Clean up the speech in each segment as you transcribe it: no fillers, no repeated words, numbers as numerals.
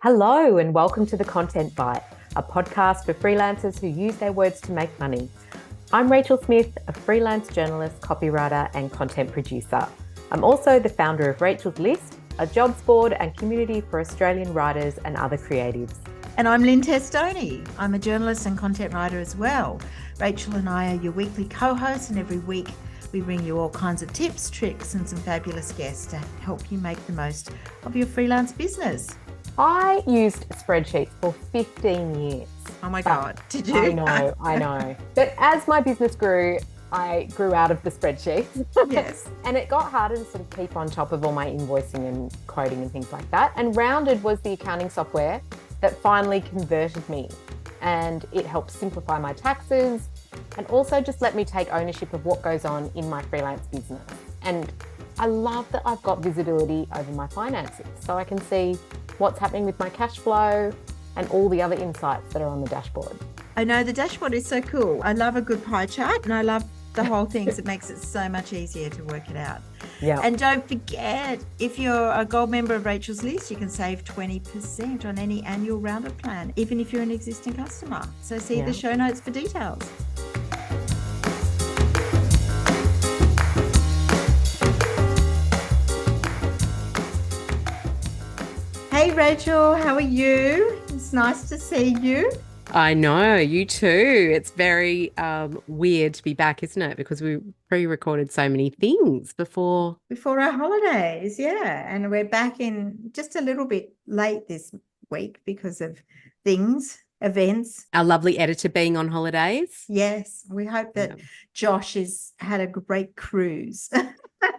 Hello, and welcome to The Content Bite, a podcast for freelancers who use their words to make money. I'm Rachel Smith, a freelance journalist, copywriter, and content producer. I'm also the founder of Rachel's List, a jobs board and community for Australian writers and other creatives. And I'm Lynne Testoni. I'm a journalist and content writer as well. Rachel and I are your weekly co-hosts, and every week we bring you all kinds of tips, tricks, and some fabulous guests to help you make the most of your freelance business. I used spreadsheets for 15 years. Oh my God, did you? I know. But as my business grew, I grew out of the spreadsheets. Yes. And it got harder to sort of keep on top of all my invoicing and quoting and things like that. And Rounded was the accounting software that finally converted me. And it helped simplify my taxes and also just let me take ownership of what goes on in my freelance business. And I love that I've got visibility over my finances, so I can see what's happening with my cash flow and all the other insights that are on the dashboard. I know, the dashboard is so cool. I love a good pie chart, and I love the whole thing because it makes it so much easier to work it out. Yeah. And don't forget, if you're a gold member of Rachel's List, you can save 20% on any annual Rounded plan, even if you're an existing customer. So see the show notes for details. Hey Rachel, how are you? It's nice to see you. I know, you too. It's very weird to be back, isn't it? Because we pre-recorded so many things before our holidays, yeah. And we're back in just a little bit late this week because of events. Our lovely editor being on holidays. Yes, we hope that Josh has had a great cruise.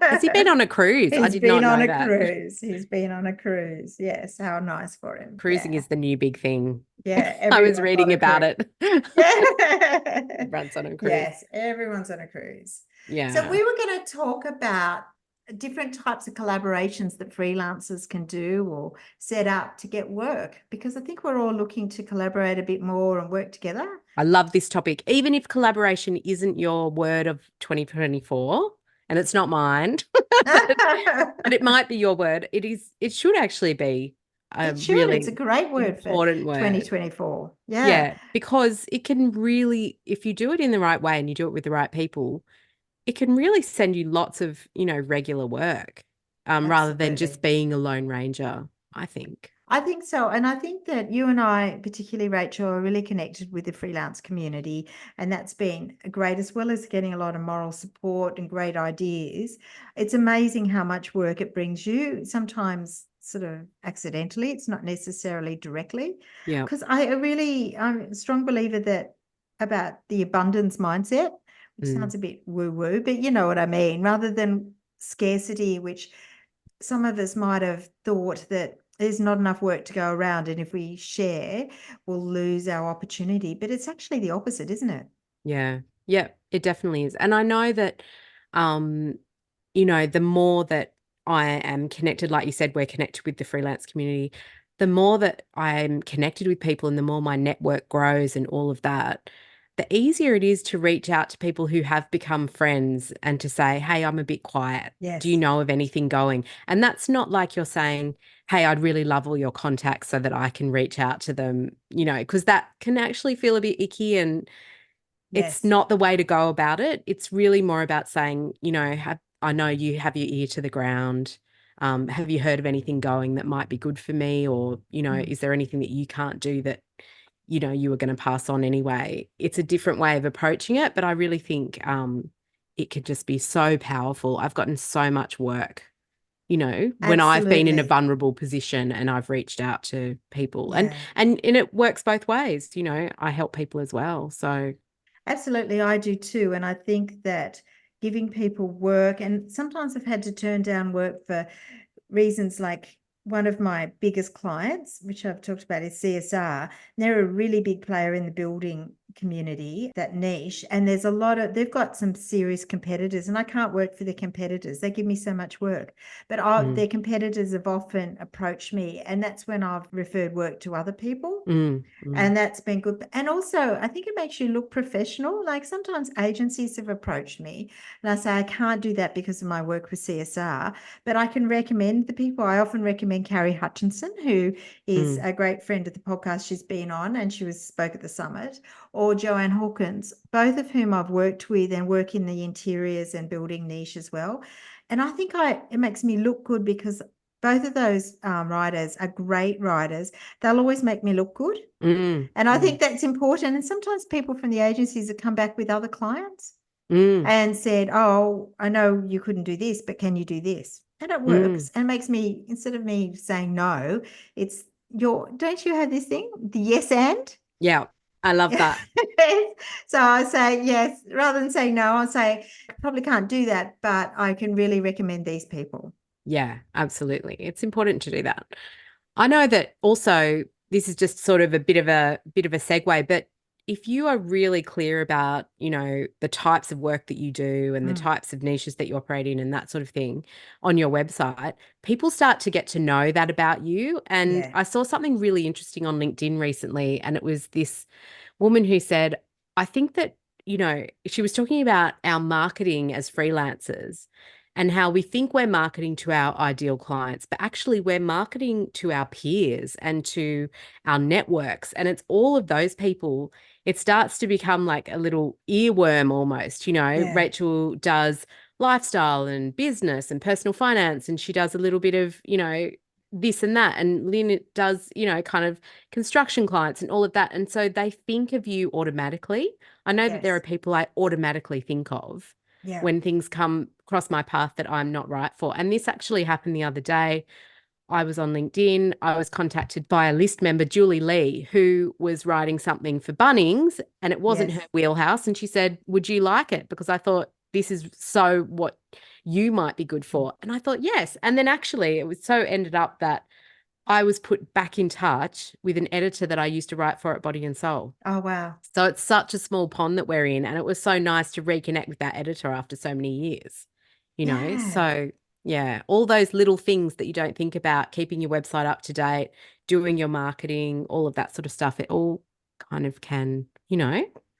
Has he been on a cruise? I did not know that. He's been on a cruise. Yes, how nice for him. Cruising is the new big thing. Yeah, I was reading about it. Yeah. Everyone's on a cruise. Yes, everyone's on a cruise. Yeah. So we were going to talk about different types of collaborations that freelancers can do or set up to get work, because I think we're all looking to collaborate a bit more and work together. I love this topic. Even if collaboration isn't your word of 2024, and it's not mine, but it might be your word. It should actually be really it's a great word for 2024. Yeah, because it can really, if you do it in the right way and you do it with the right people, it can really send you lots of, regular work, rather than just being a lone ranger, I think. I think so. And I think that you and I, particularly Rachel, are really connected with the freelance community. And that's been great, as well as getting a lot of moral support and great ideas. It's amazing how much work it brings you, sometimes sort of accidentally. It's not necessarily directly. Yeah. Because I'm a strong believer about the abundance mindset, which sounds a bit woo-woo, but you know what I mean, rather than scarcity, which some of us might have thought that there's not enough work to go around, and if we share, we'll lose our opportunity. But it's actually the opposite, isn't it? Yeah. Yeah, it definitely is. And I know that, the more that I am connected, like you said, we're connected with the freelance community, the more that I'm connected with people and the more my network grows and all of that, the easier it is to reach out to people who have become friends and to say, hey, I'm a bit quiet. Yes. Do you know of anything going? And that's not like you're saying, hey, I'd really love all your contacts so that I can reach out to them, because that can actually feel a bit icky, and it's not the way to go about it. It's really more about saying, I know you have your ear to the ground. Have you heard of anything going that might be good for me? Or, is there anything that you can't do that you were going to pass on anyway? It's a different way of approaching it, but I really think it could just be so powerful. I've gotten so much work, when I've been in a vulnerable position and I've reached out to people, and it works both ways. I help people as well. So absolutely, I do too. And I think that giving people work, and sometimes I've had to turn down work for reasons like, one of my biggest clients, which I've talked about, is CSR. They're a really big player in the building community, that niche, and there's a lot of, they've got some serious competitors, and I can't work for the competitors. They give me so much work, but their competitors have often approached me, and that's when I've referred work to other people. And that's been good. And also, I think it makes you look professional. Like sometimes agencies have approached me and I say, I can't do that because of my work with CSR, but I can recommend the people. I often recommend Carrie Hutchinson, who is a great friend of the podcast she's been on, and she spoke at the summit, or Joanne Hawkins, both of whom I've worked with and work in the interiors and building niche as well. And I think it makes me look good because both of those writers are great writers. They'll always make me look good. And I think that's important. And sometimes people from the agencies have come back with other clients and said, oh, I know you couldn't do this, but can you do this? And it works. And it makes me, instead of me saying no, it's don't you have this thing? The yes and? Yeah, I love that. So I say yes, rather than saying no, I'll say, I probably can't do that, but I can really recommend these people. Yeah, absolutely. It's important to do that. I know that also this is just sort of a bit of a segue, but if you are really clear about, the types of work that you do and the types of niches that you operate in and that sort of thing on your website, people start to get to know that about you. And I saw something really interesting on LinkedIn recently, and it was this woman who said, I think that, she was talking about our marketing as freelancers and how we think we're marketing to our ideal clients, but actually we're marketing to our peers and to our networks. And it's all of those people. It starts to become like a little earworm almost, Rachel does lifestyle and business and personal finance, and she does a little bit of, this and that. And Lynne does, kind of construction clients and all of that. And so they think of you automatically. I know that there are people I automatically think of when things come across my path that I'm not right for. And this actually happened the other day. I was on LinkedIn. I was contacted by a list member, Julie Lee, who was writing something for Bunnings, and it wasn't her wheelhouse. And she said, would you like it? Because I thought this is so what you might be good for. And I thought, yes. And then actually it was so ended up that I was put back in touch with an editor that I used to write for at Body and Soul. Oh, wow. So it's such a small pond that we're in. And it was so nice to reconnect with that editor after so many years, So yeah, all those little things that you don't think about, keeping your website up to date, doing your marketing, all of that sort of stuff, it all kind of can,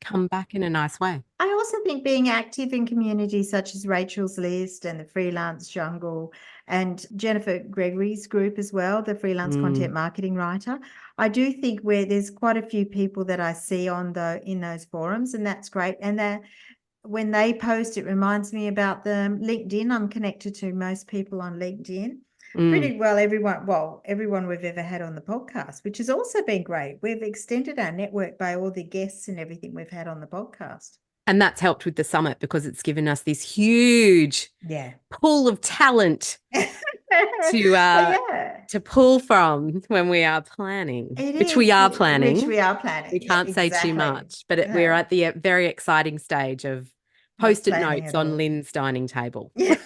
come back in a nice way. I also think being active in communities such as Rachel's List and the Freelance Jungle and Jennifer Gregory's group as well, the freelance content marketing writer, I do think where there's quite a few people that I see in those forums, and that's great. And when they post, it reminds me about them. LinkedIn, I'm connected to most people on LinkedIn. Pretty well everyone we've ever had on the podcast, which has also been great. We've extended our network by all the guests and everything we've had on the podcast. And that's helped with the summit because it's given us this huge pool of talent to pull from when we are planning, which we are planning. We can't say too much, but we're at the very exciting stage of Post-it notes on Lynne's dining table. Yes.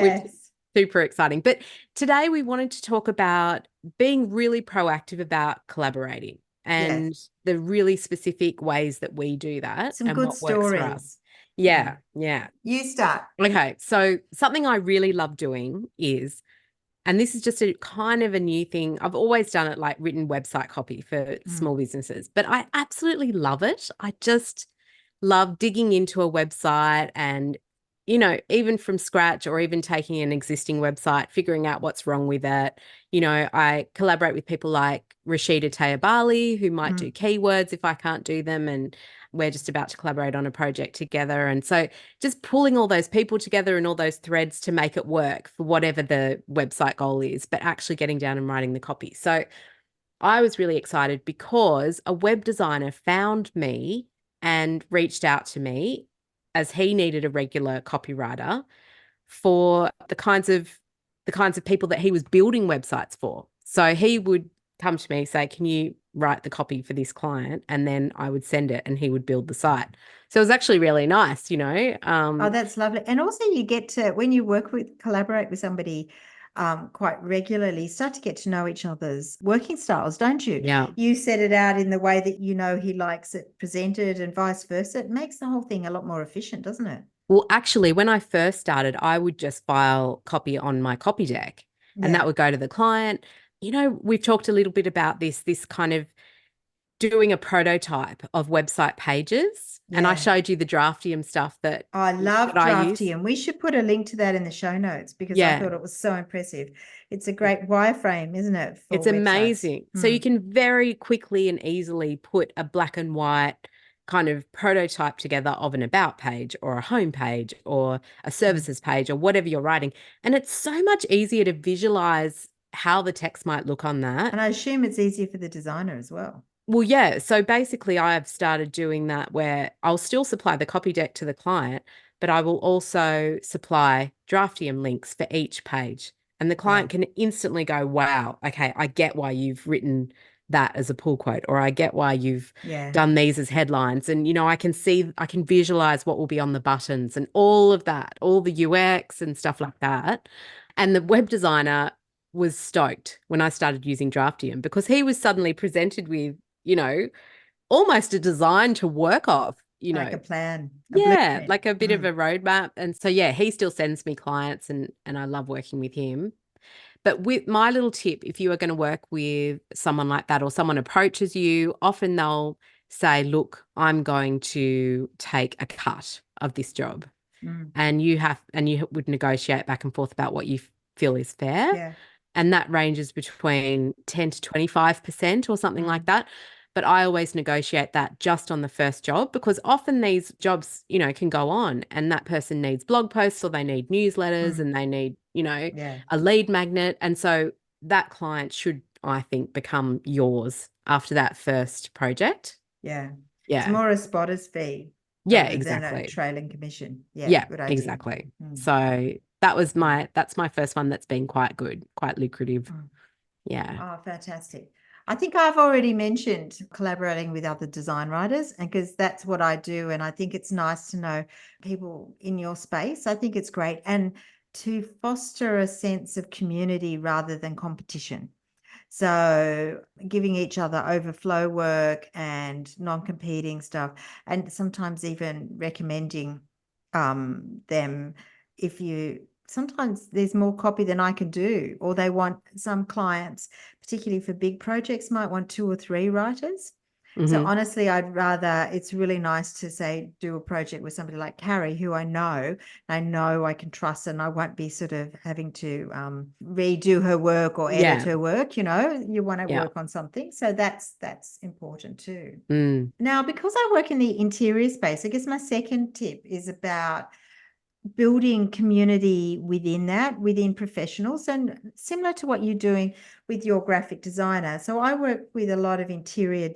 Which is super exciting. But today we wanted to talk about being really proactive about collaborating and the really specific ways that we do that. Some and good what stories. Works for us. Yeah. You start. Okay. So something I really love doing is, and this is just a kind of a new thing. I've always done it, like written website copy for small businesses, but I absolutely love it. I just love digging into a website and, even from scratch or even taking an existing website, figuring out what's wrong with it. I collaborate with people like Rashida Tayabali, who might do keywords if I can't do them. And we're just about to collaborate on a project together. And so just pulling all those people together and all those threads to make it work for whatever the website goal is, but actually getting down and writing the copy. So I was really excited because a web designer found me and reached out to me as he needed a regular copywriter for the kinds of people that he was building websites for. So he would come to me, say, can you write the copy for this client? And then I would send it and he would build the site. So it was actually really nice, Oh, that's lovely. And also you get to, when you collaborate with somebody, quite regularly, start to get to know each other's working styles, don't you? Yeah. You set it out in the way that he likes it presented and vice versa. It makes the whole thing a lot more efficient, doesn't it? Well, actually, when I first started, I would just file copy on my copy deck and that would go to the client. We've talked a little bit about this kind of doing a prototype of website pages. And I showed you the Draftium stuff that I love I use. Draftium. We should put a link to that in the show notes because I thought it was so impressive. It's a great wireframe, isn't it, for It's websites? amazing. So you can very quickly and easily put a black and white kind of prototype together of an about page or a home page or a services page or whatever you're writing. And it's so much easier to visualize how the text might look on that. And I assume it's easier for the designer as well. Well, yeah. So basically, I've started doing that where I'll still supply the copy deck to the client, but I will also supply Draftium links for each page. And the client can instantly go, wow, okay, I get why you've written that as a pull quote, or I get why you've done these as headlines. And, I can visualize what will be on the buttons and all of that, all the UX and stuff like that. And the web designer was stoked when I started using Draftium because he was suddenly presented with almost a design to work off, like a plan. Like a bit of a roadmap. And so, he still sends me clients and I love working with him. But with my little tip, if you are going to work with someone like that or someone approaches you, often they'll say, look, I'm going to take a cut of this job. And you would negotiate back and forth about what you feel is fair. Yeah. And that ranges between 10 to 25% or something like that. But I always negotiate that just on the first job because often these jobs, can go on and that person needs blog posts or they need newsletters and they need, a lead magnet. And so that client should, I think, become yours after that first project. Yeah. Yeah. It's more a spotter's fee. Yeah, exactly. Than a exactly. trailing commission. Yeah, good idea. exactly. So that's my first one that's been quite good, quite lucrative. Yeah. Oh, fantastic. I think I've already mentioned collaborating with other design writers, and because that's what I do. And I think it's nice to know people in your space. I think it's great. And to foster a sense of community rather than competition. So giving each other overflow work and non-competing stuff, and sometimes even recommending them if you sometimes there's more copy than I can do, or they want some clients, particularly for big projects, might want 2 or 3 writers. So honestly, it's really nice to say, do a project with somebody like Carrie, who I know I can trust, and I won't be sort of having to redo her work or edit her work. You want to work on something. So that's important too. Now, because I work in the interior space, I guess my second tip is about building community within professionals, and similar to what you're doing with your graphic designer. So I work with a lot of interior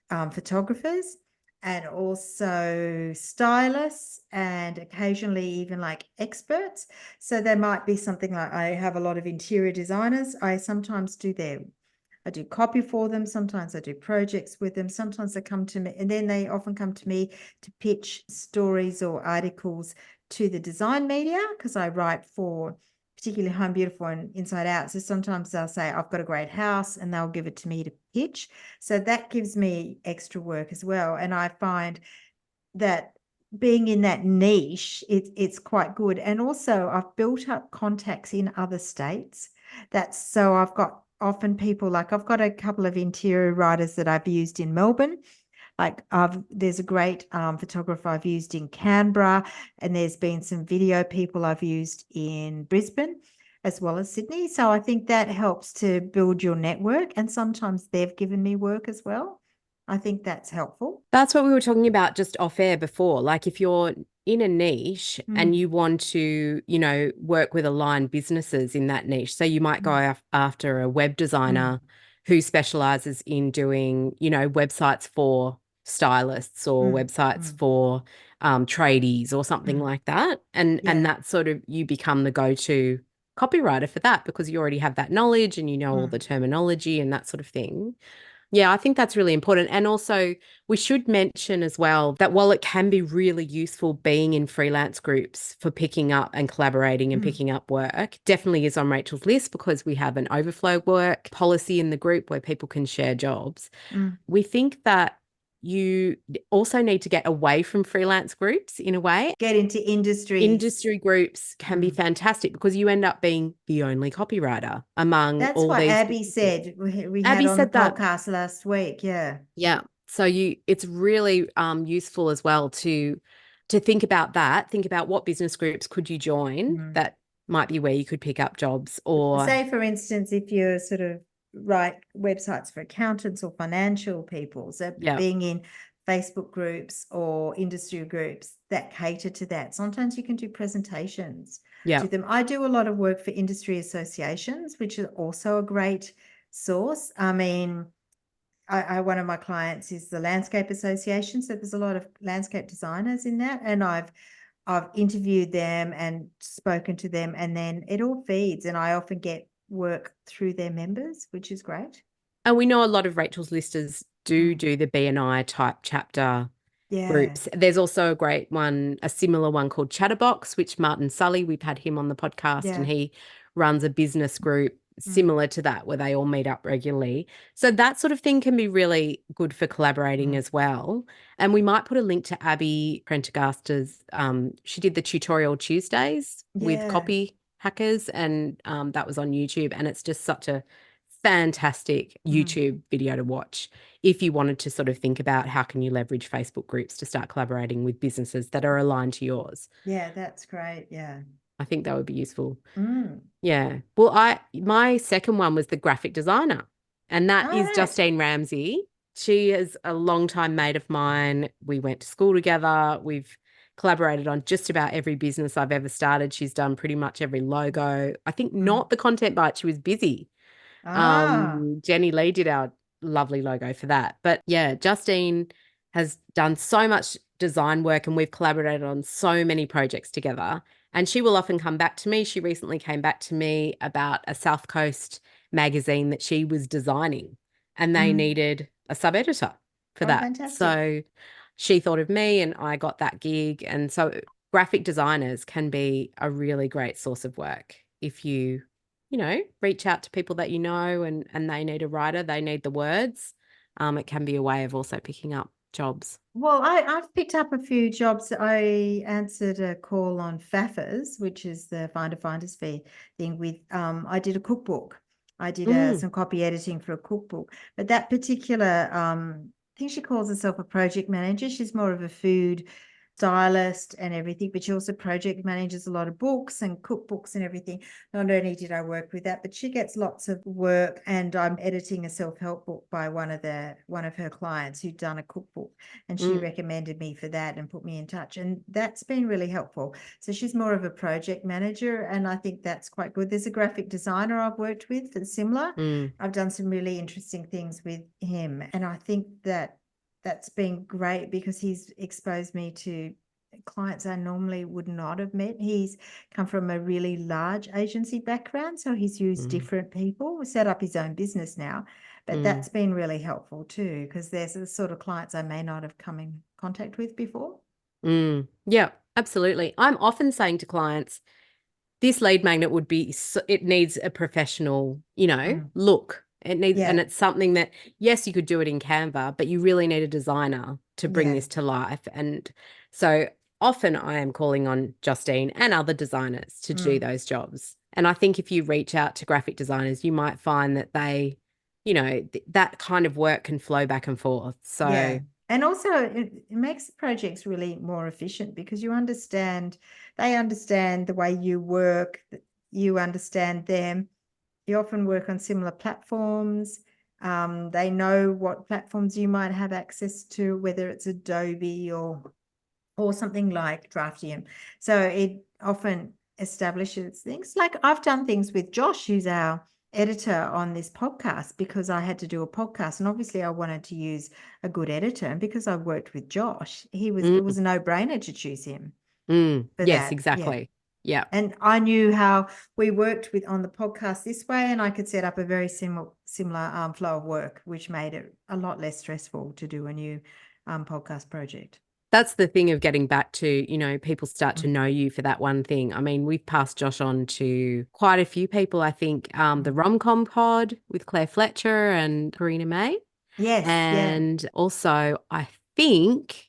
photographers and also stylists and occasionally even like experts. So there might be something like, I have a lot of interior designers. I sometimes I do copy for them. Sometimes I do projects with them. Sometimes they come to me, and then they often come to me to pitch stories or articles to the design media, because I write for particularly Home Beautiful and Inside Out. So sometimes they'll say, I've got a great house, and they'll give it to me to pitch. So that gives me extra work as well. And I find that being in that niche, it's quite good. And also I've built up contacts in other states. So I've got often people, like I've got a couple of interior writers that I've used in Melbourne. Like there's a great photographer I've used in Canberra, and there's been some video people I've used in Brisbane as well as Sydney. So I think that helps to build your network, and sometimes they've given me work as well. I think that's helpful. That's what we were talking about just off air before. Like if you're in a niche and you want to, work with aligned businesses in that niche. So you might go after a web designer who specializes in doing, websites for stylists or websites for tradies or something like that. And that sort of, you become the go-to copywriter for that because you already have that knowledge and you know all the terminology and that sort of thing. Yeah, I think that's really important. And also, we should mention as well that while it can be really useful being in freelance groups for picking up and collaborating and Mm, picking up work, definitely is on Rachel's list because we have an overflow work policy in the group where people can share jobs. mm. We think that you also need to get away from freelance groups in a way. Get into industries. Industry groups can be Mm. fantastic because you end up being the only copywriter among That's all what these Abby businesses. said. We had Abby on the said that. podcast last week. Yeah. Yeah. So it's really useful as well to think about that. Think about what business groups could you join Mm. that might be where you could pick up jobs or Say, for instance, if you're sort of write websites for accountants or financial people, so yeah, being in Facebook groups or industry groups that cater to that. Sometimes you can do presentations yeah, to them. I do a lot of work for industry associations, which is also a great source. I mean, one of my clients is the Landscape Association, so there's a lot of landscape designers in that, and I've interviewed them and spoken to them, and then it all feeds, and I often get work through their members, which is great. And we know a lot of Rachel's listers Mm. do the BNI type chapter Yeah, groups. There's also a great one, a similar one called Chatterbox, which Martin Sully, we've had him on the podcast, and yeah. he runs a business group Mm. similar to that where they all meet up regularly. So that sort of thing can be really good for collaborating Mm. as well. And we might put a link to Abby Prendergaster's. She did the tutorial Tuesdays with Yeah. copy hackers, and that was on YouTube. And it's just such a fantastic Mm. YouTube video to watch if you wanted to sort of think about how can you leverage Facebook groups to start collaborating with businesses that are aligned to yours. Yeah, that's great. Yeah. I think that would be useful. Mm. Yeah. Well, my second one was the graphic designer, and that All is right. Justine Ramsey. She is a longtime mate of mine. We went to school together. We've collaborated on just about every business I've ever started. She's done pretty much every logo. I think Mm. not the content bite. She was busy. Ah. Jenny Lee did our lovely logo for that. But yeah, Justine has done so much design work and we've collaborated on so many projects together. And she will often come back to me. She recently came back to me about a South Coast magazine that she was designing and they Mm. needed a sub editor for Oh, that. fantastic. So she thought of me and I got that gig. And so graphic designers can be a really great source of work if you reach out to people that you know and they need a writer, they need the words. It can be a way of also picking up jobs. Well, I've picked up a few jobs. I answered a call on FAFAs, which is the finder's fee thing with, I did a cookbook. I did Mm, some copy editing for a cookbook, but that particular, I think she calls herself a project manager. She's more of a food stylist and everything, but she also project manages a lot of books and cookbooks and everything. Not only did I work with that, but she gets lots of work, and I'm editing a self-help book by one of her clients who'd done a cookbook, and she mm, recommended me for that and put me in touch, and that's been really helpful. So she's more of a project manager, and I think that's quite good. There's a graphic designer I've worked with that's similar. mm, I've done some really interesting things with him, and I think that's been great because he's exposed me to clients I normally would not have met. He's come from a really large agency background, so he's used mm, different people. We set up his own business now, but mm, that's been really helpful too, because there's the sort of clients I may not have come in contact with before. mm. Yeah, absolutely. I'm often saying to clients, this lead magnet would be, it needs a professional, Mm. look. It needs, and Yeah, it's something that, yes, you could do it in Canva, but you really need a designer to bring yeah. this to life. And so often I am calling on Justine and other designers to do Mm. those jobs. And I think if you reach out to graphic designers, you might find that that kind of work can flow back and forth. Yeah. So, And also it makes the projects really more efficient because they understand the way you work, you understand them. You often work on similar platforms. They know what platforms you might have access to, whether it's Adobe or something like Draftium. So it often establishes things. Like I've done things with Josh, who's our editor on this podcast, because I had to do a podcast, and obviously I wanted to use a good editor, and because I worked with Josh, it was mm, a no-brainer to choose him for yes, that. Yeah. exactly. Yeah. And I knew how we worked with on the podcast this way, and I could set up a very similar flow of work, which made it a lot less stressful to do a new podcast project. That's the thing of getting back to, people start to Mm. know you for that one thing. I mean, we've passed Josh on to quite a few people, I think. The Rom-Com Pod with Claire Fletcher and Karina May. Yes, yeah. And also, I think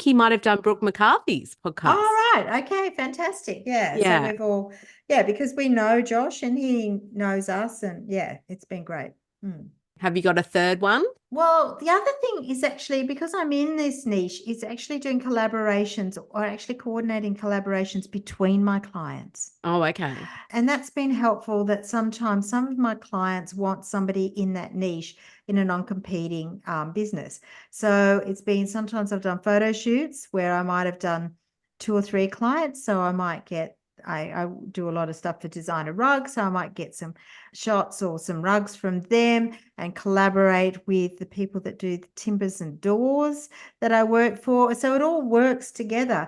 he might have done Brooke McCarthy's All podcast. right. Okay. Fantastic. Yeah. So Yeah. we've all, yeah, because we know Josh and he knows us, and yeah, it's been great. Have you got a third one? Well, the other thing is actually, because I'm in this niche, is actually doing collaborations or actually coordinating collaborations between my clients. Oh, okay. And that's been helpful, that sometimes some of my clients want somebody in that niche in a non-competing business. So it's been, sometimes I've done photo shoots where I might have done 2 or 3 clients. So I might get, I do a lot of stuff for designer rugs. So I might get some shots or some rugs from them and collaborate with the people that do the timbers and doors that I work for. So it all works together.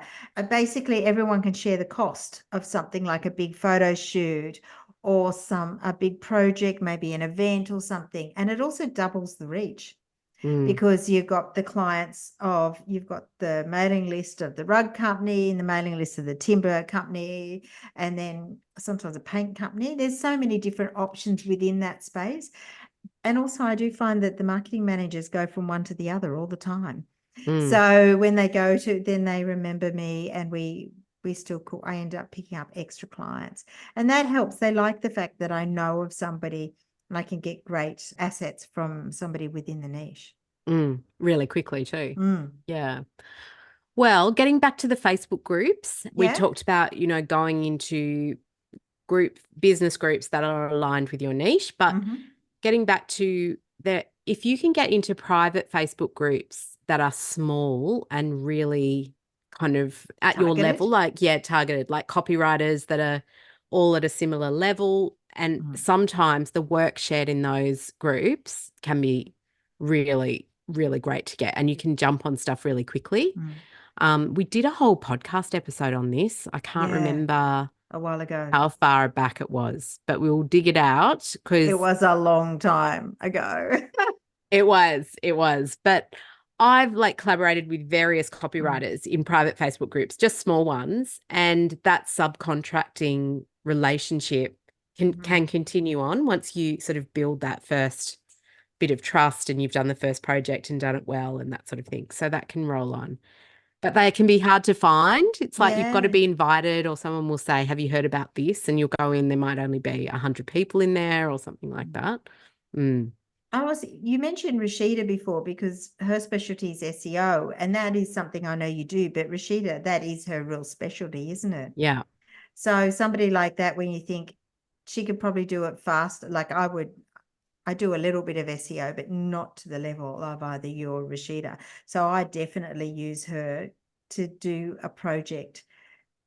Basically, everyone can share the cost of something like a big photo shoot or a big project, maybe an event or something. And it also doubles the reach. Because you've got the you've got the mailing list of the rug company and the mailing list of the timber company, and then sometimes a paint company. There's so many different options within that space. And also I do find that the marketing managers go from one to the other all the time. So when they go to, then they remember me, and we still cool. I end up picking up extra clients, and that helps. They like the fact that I know of somebody and I can get great assets from somebody within the niche. Really quickly too. Mm. Yeah. Well, getting back to the Facebook groups, we Yeah. talked about, going into business groups that are aligned with your niche, but getting back to if you can get into private Facebook groups that are small and really kind of at your level, Targeted. targeted, like copywriters that are all at a similar level. And sometimes the work shared in those groups can be really, really great to get, and you can jump on stuff really quickly. We did a whole podcast episode on this. I can't remember a while ago how far back it was, but we'll dig it out because it was a long time ago. it was. But I've collaborated with various copywriters in private Facebook groups, just small ones, and that subcontracting relationship can continue on once you sort of build that first bit of trust and you've done the first project and done it well and that sort of thing. So that can roll on. But they can be hard to find. It's like you've got to be invited, or someone will say, have you heard about this? And you'll go in, there might only be 100 people in there or something like that. You mentioned Rashida before, because her specialty is SEO, and that is something I know you do, but Rashida, that is her real specialty, isn't it? Yeah. So somebody like that, when you think she could probably do it fast, like I do a little bit of SEO, but not to the level of either you or Rashida. So I definitely use her to do a project,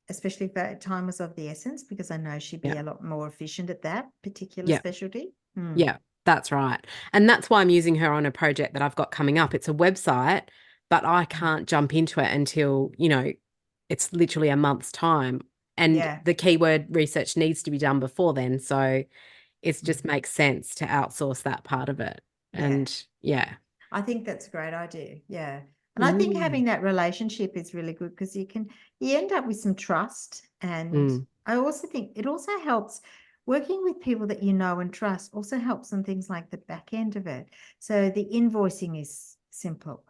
especially if time was of the essence, because I know she'd be a lot more efficient at that particular specialty. Yeah, that's right. And that's why I'm using her on a project that I've got coming up. It's a website, but I can't jump into it until, it's literally a month's time. And the keyword research needs to be done before then. So it just makes sense to outsource that part of it. And I think that's a great idea. Yeah. And I think having that relationship is really good, because you end up with some trust. And I also think it also helps working with people that you know and trust, also helps on things like the back end of it. So the invoicing is simple.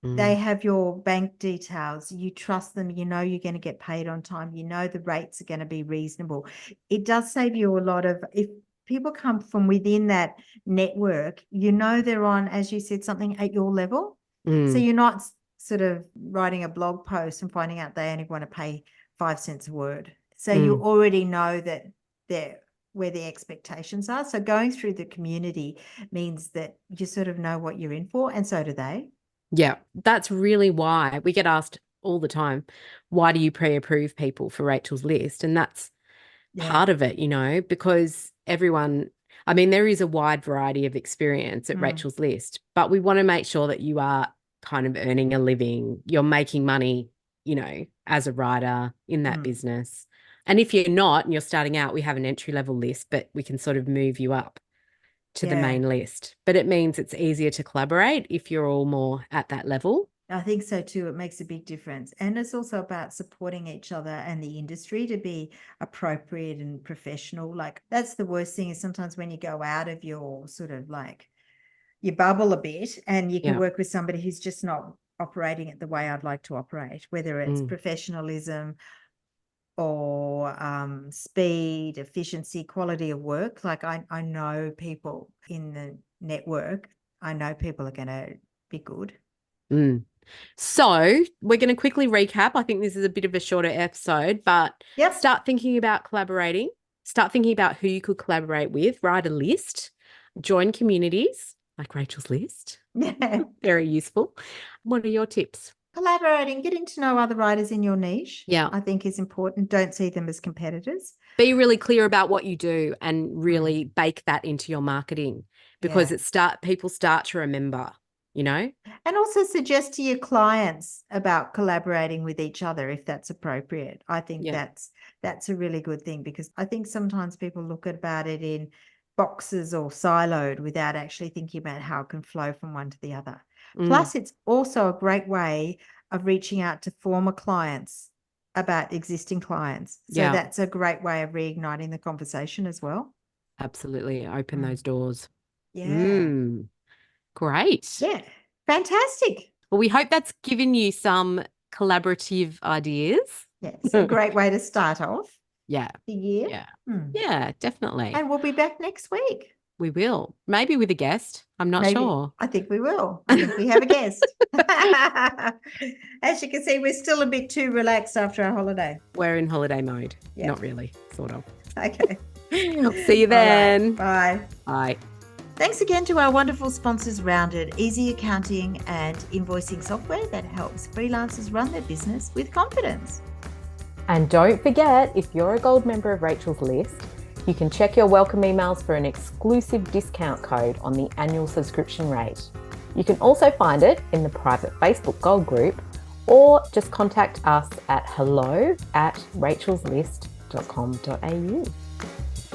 They have your bank details. You trust them. You know you're going to get paid on time. You know the rates are going to be reasonable. It does save you a lot of, if people come from within that network, they're on, as you said, something at your level. So you're not sort of writing a blog post and finding out they only want to pay 5 cents a word. So you already know that they're where the expectations are. So going through the community means that you sort of know what you're in for, and so do they. Yeah, that's really why we get asked all the time, why do you pre-approve people for Rachel's list? And that's part of it, because there is a wide variety of experience at Rachel's list, but we want to make sure that you are kind of earning a living, you're making money, as a writer in that business. And if you're not and you're starting out, we have an entry level list, but we can sort of move you up to the main list. But it means it's easier to collaborate if you're all more at that level. I think so too. It makes a big difference. And it's also about supporting each other and the industry to be appropriate and professional. Like, that's the worst thing, is sometimes when you go out of your sort of like your bubble a bit and you can work with somebody who's just not operating it the way I'd like to operate, whether it's professionalism or speed, efficiency, quality of work. Like, I know people in the network, I know people are going to be good. So we're going to quickly recap. I think this is a bit of a shorter episode, but start thinking about collaborating. Start thinking about who you could collaborate with. Write a list. Join communities like Rachel's list. Very useful. What are your tips? Collaborating, getting to know other writers in your niche, I think is important. Don't see them as competitors. Be really clear about what you do and really bake that into your marketing, because people start to remember, you know. And also suggest to your clients about collaborating with each other if that's appropriate. I think that's a really good thing, because I think sometimes people look about it in boxes or siloed without actually thinking about how it can flow from one to the other. Plus, it's also a great way of reaching out to former clients about existing clients. So that's a great way of reigniting the conversation as well. Absolutely. Open those doors. Great. Yeah. Fantastic. Well, we hope that's given you some collaborative ideas. Yes. A great way to start off the year. Yeah, definitely. And we'll be back next week. We will. Maybe with a guest. I'm not sure. I think we will. I think we have a guest. As you can see, we're still a bit too relaxed after our holiday. We're in holiday mode. Not really, sort of. Okay. See you then. Right. Bye. Bye. Thanks again to our wonderful sponsors, Rounded, easy accounting and invoicing software that helps freelancers run their business with confidence. And don't forget, if you're a gold member of Rachel's List, you can check your welcome emails for an exclusive discount code on the annual subscription rate. You can also find it in the private Facebook Gold group, or just contact us at hello@rachelslist.com.au.